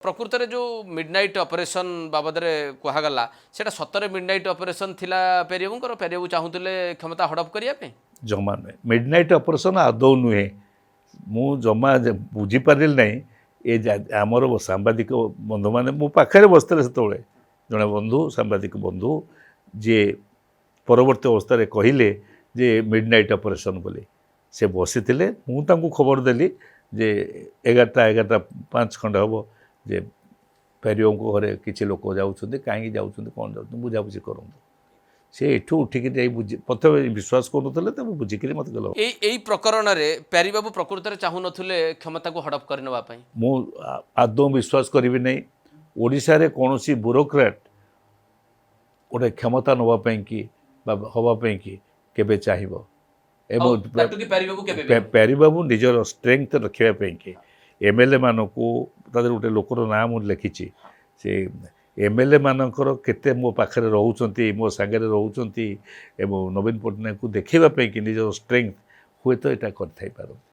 प्रकृत में जो मिडनाइट ऑपरेशन बाबद कहगला से सतरे मिडनाइट ऑपरेशन थिला पेरिबाबूर पेरिबाबू चाहूले क्षमता हड़प करने जमा नुहे मिडनाइट ऑपरेशन आदौ नुहे मु जमा बुझीपारि ना ये आमर सांबादिक बंधु मैंने मो पाखे बसते से जड़े बंधु सांबादिक बंधु जी परवर्ती अवस्था कहले जे मिडनाइट ऑपरेशन बोली से बसी मुझे खबर देली जे 11:05 खंड हम जे पेरियो घरे किसी लोक जाऊँ कहीं जाऊँ कौन जाऊँ बुझाबुझी करूँ से एठू उठिक बुझी प्रथम विश्वास करूँ तो बुझिक मत गल यही प्रकरण में पेरीबाबू प्रकृत में चाहू नुले क्षमता को हड़प करने मु आदौ विश्वास करी नहीं ओडिशा रे कौन ब्यूरोक्रेट गोटे क्षमता नापी कि हवापी कि केबे चाहिए पेरीबाबू निजर स्ट्रेंथ रखापी कि एमएलए मानक गोटे लोकर ना मुझे लिखी से एमएलए मानकर केते मो पाखे रोचे मो सांगे रोचे नवीन पट्टनायक को देखापी कि निजर स्ट्रेंथ हुए तो यहाँ कर